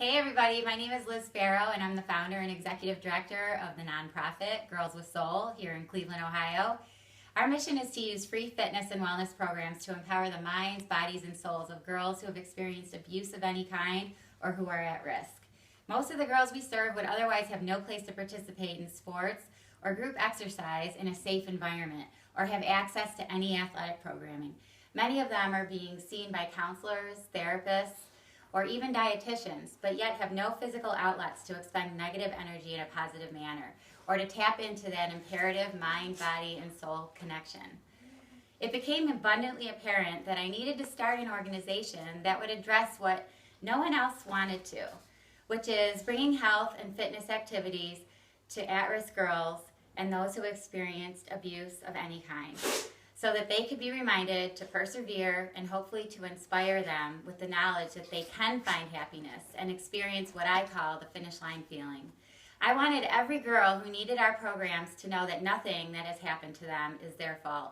Hey everybody, my name is Liz Farrow and I'm the founder and executive director of the nonprofit Girls with Soul here in Cleveland, Ohio. Our mission is to use free fitness and wellness programs to empower the minds, bodies, and souls of girls who have experienced abuse of any kind or who are at risk. Most of the girls we serve would otherwise have no place to participate in sports or group exercise in a safe environment or have access to any athletic programming. Many of them are being seen by counselors, therapists, or even dietitians, but yet have no physical outlets to expend negative energy in a positive manner, or to tap into that imperative mind, body, and soul connection. It became abundantly apparent that I needed to start an organization that would address what no one else wanted to, which is bringing health and fitness activities to at-risk girls and those who experienced abuse of any kind, so that they could be reminded to persevere and hopefully to inspire them with the knowledge that they can find happiness and experience what I call the finish line feeling. I wanted every girl who needed our programs to know that nothing that has happened to them is their fault,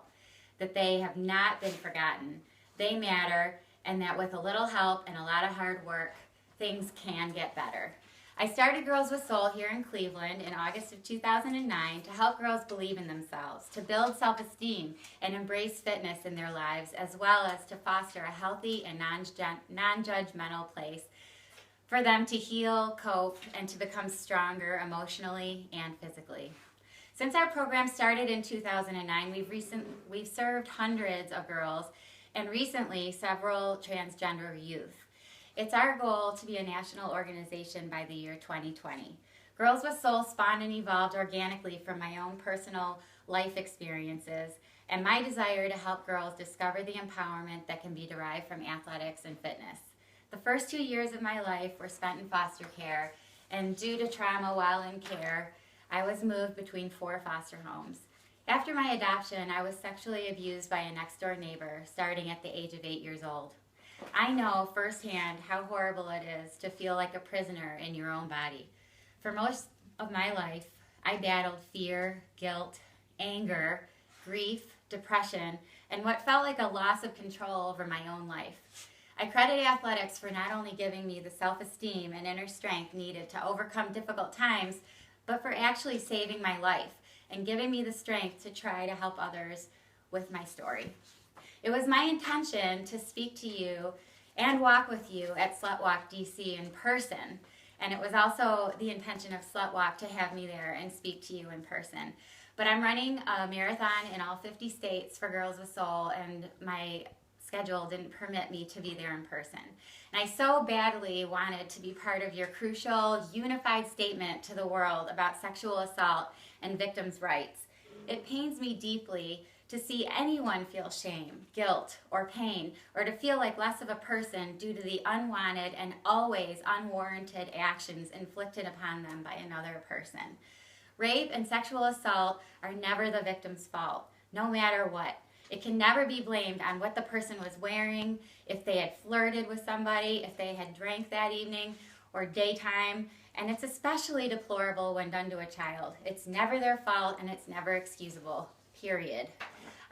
that they have not been forgotten, they matter, and that with a little help and a lot of hard work, things can get better. I started Girls with Soul here in Cleveland in August of 2009 to help girls believe in themselves, to build self-esteem and embrace fitness in their lives, as well as to foster a healthy and non-judgmental place for them to heal, cope, and to become stronger emotionally and physically. Since our program started in 2009, we've served hundreds of girls and recently several transgender youth. It's our goal to be a national organization by the year 2020. Girls with Soul spawned and evolved organically from my own personal life experiences and my desire to help girls discover the empowerment that can be derived from athletics and fitness. The first 2 years of my life were spent in foster care, and due to trauma while in care, I was moved between 4 foster homes. After my adoption, I was sexually abused by a next-door neighbor starting at the age of 8 years old. I know firsthand how horrible it is to feel like a prisoner in your own body. For most of my life, I battled fear, guilt, anger, grief, depression, and what felt like a loss of control over my own life. I credit athletics for not only giving me the self-esteem and inner strength needed to overcome difficult times, but for actually saving my life and giving me the strength to try to help others with my story. It was my intention to speak to you and walk with you at SlutWalk D.C. in person, and it was also the intention of SlutWalk to have me there and speak to you in person. But I'm running a marathon in all 50 states for Girls with Soul, and my schedule didn't permit me to be there in person. And I so badly wanted to be part of your crucial, unified statement to the world about sexual assault and victims' rights. It pains me deeply to see anyone feel shame, guilt, or pain, or to feel like less of a person due to the unwanted and always unwarranted actions inflicted upon them by another person. Rape and sexual assault are never the victim's fault, no matter what. It can never be blamed on what the person was wearing, if they had flirted with somebody, if they had drank that evening, or daytime, and it's especially deplorable when done to a child. It's never their fault and it's never excusable, period.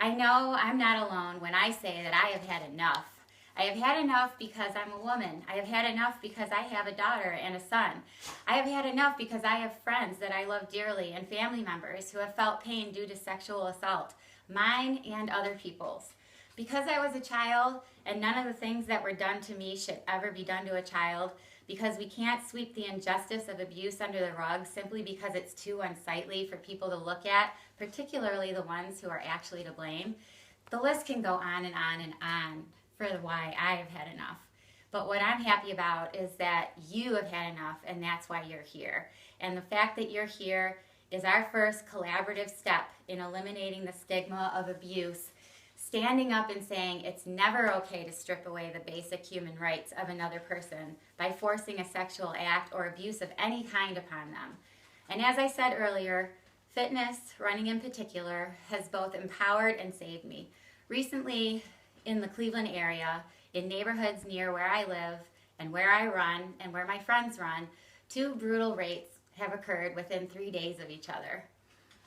I know I'm not alone when I say that I have had enough. I have had enough because I'm a woman. I have had enough because I have a daughter and a son. I have had enough because I have friends that I love dearly and family members who have felt pain due to sexual assault, mine and other people's. Because I was a child and none of the things that were done to me should ever be done to a child, because we can't sweep the injustice of abuse under the rug simply because it's too unsightly for people to look at, particularly the ones who are actually to blame. The list can go on and on and on for why I've had enough. But what I'm happy about is that you have had enough, and that's why you're here. And the fact that you're here is our first collaborative step in eliminating the stigma of abuse, standing up and saying it's never okay to strip away the basic human rights of another person by forcing a sexual act or abuse of any kind upon them. And as I said earlier, fitness, running in particular, has both empowered and saved me. Recently, in the Cleveland area, in neighborhoods near where I live and where I run and where my friends run, 2 brutal rapes have occurred within 3 days of each other.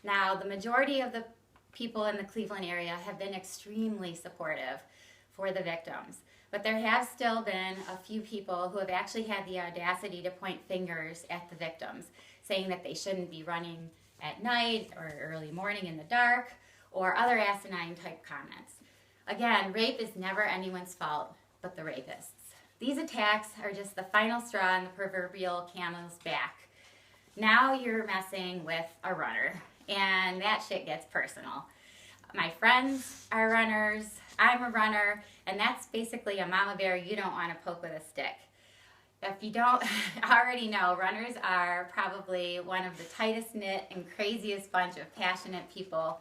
Now, the majority of the people in the Cleveland area have been extremely supportive for the victims. But there have still been a few people who have actually had the audacity to point fingers at the victims, saying that they shouldn't be running at night or early morning in the dark, or other asinine type comments. Again, rape is never anyone's fault but the rapists. These attacks are just the final straw on the proverbial camel's back. Now you're messing with a runner, and that shit gets personal. My friends are runners, I'm a runner, and that's basically a mama bear you don't want to poke with a stick. If you don't already know, runners are probably one of the tightest knit and craziest bunch of passionate people,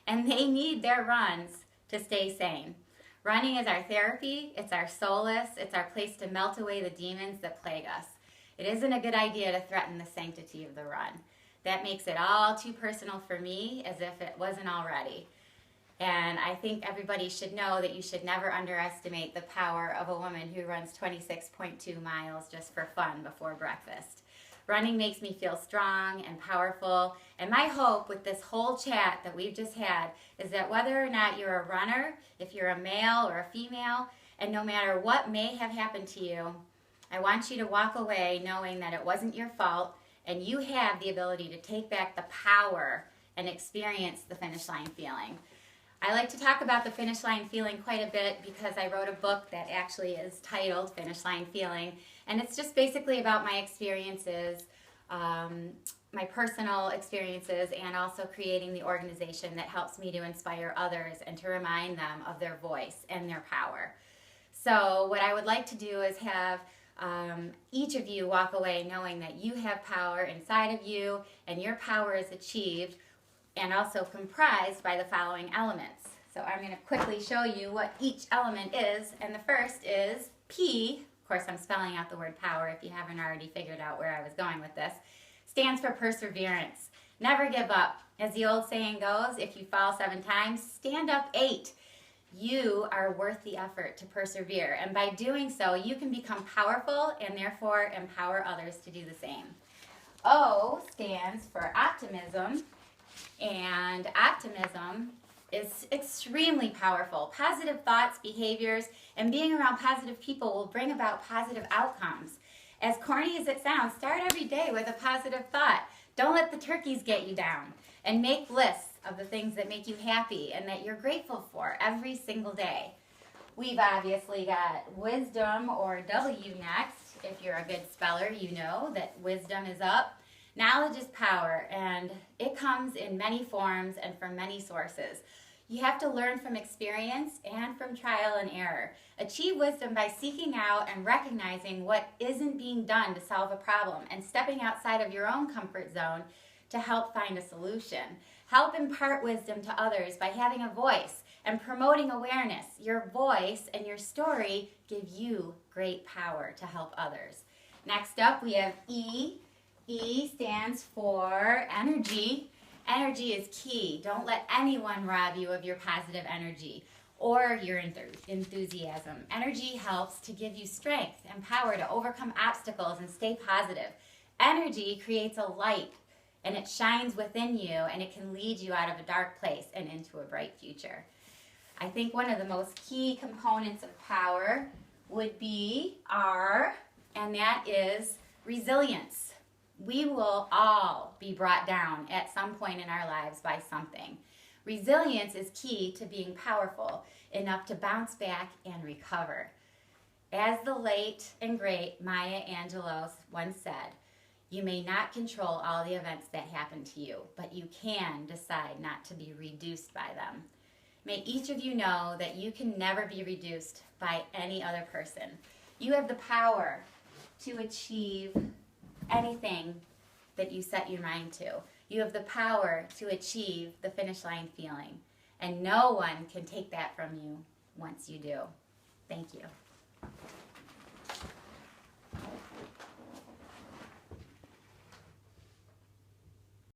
and they need their runs to stay sane. Running is our therapy, it's our solace, it's our place to melt away the demons that plague us. It isn't a good idea to threaten the sanctity of the run. That makes it all too personal for me, as if it wasn't already. And I think everybody should know that you should never underestimate the power of a woman who runs 26.2 miles just for fun before breakfast. Running makes me feel strong and powerful, and my hope with this whole chat that we've just had is that whether or not you're a runner, if you're a male or a female, and no matter what may have happened to you, I want you to walk away knowing that it wasn't your fault, and you have the ability to take back the power and experience the finish line feeling. I like to talk about the finish line feeling quite a bit because I wrote a book that actually is titled Finish Line Feeling, and it's just basically about my experiences, my personal experiences, and also creating the organization that helps me to inspire others and to remind them of their voice and their power. So what I would like to do is have each of you walk away knowing that you have power inside of you, and your power is achieved and also comprised by the following elements. So I'm going to quickly show you what each element is, and the first is P. Of course, I'm spelling out the word power if you haven't already figured out where I was going with this. Stands for perseverance. Never give up. As the old saying goes, if you fall 7 times, stand up 8. You are worth the effort to persevere, and by doing so, you can become powerful and therefore empower others to do the same. O stands for optimism, and optimism is extremely powerful. Positive thoughts, behaviors, and being around positive people will bring about positive outcomes. As corny as it sounds, start every day with a positive thought. Don't let the turkeys get you down, and make lists of the things that make you happy and that you're grateful for every single day. We've obviously got wisdom, or W, next. If you're a good speller, you know that wisdom is up. Knowledge is power, and it comes in many forms and from many sources. You have to learn from experience and from trial and error. Achieve wisdom by seeking out and recognizing what isn't being done to solve a problem and stepping outside of your own comfort zone to help find a solution. Help impart wisdom to others by having a voice and promoting awareness. Your voice and your story give you great power to help others. Next up, we have E. E stands for energy. Energy is key. Don't let anyone rob you of your positive energy or your enthusiasm. Energy helps to give you strength and power to overcome obstacles and stay positive. Energy creates a light, and it shines within you, and it can lead you out of a dark place and into a bright future. I think one of the most key components of power would be R, and that is resilience. We will all be brought down at some point in our lives by something. Resilience is key to being powerful enough to bounce back and recover. As the late and great Maya Angelou once said, you may not control all the events that happen to you, but you can decide not to be reduced by them. May each of you know that you can never be reduced by any other person. You have the power to achieve anything that you set your mind to. You have the power to achieve the finish line feeling, and no one can take that from you once you do. Thank you.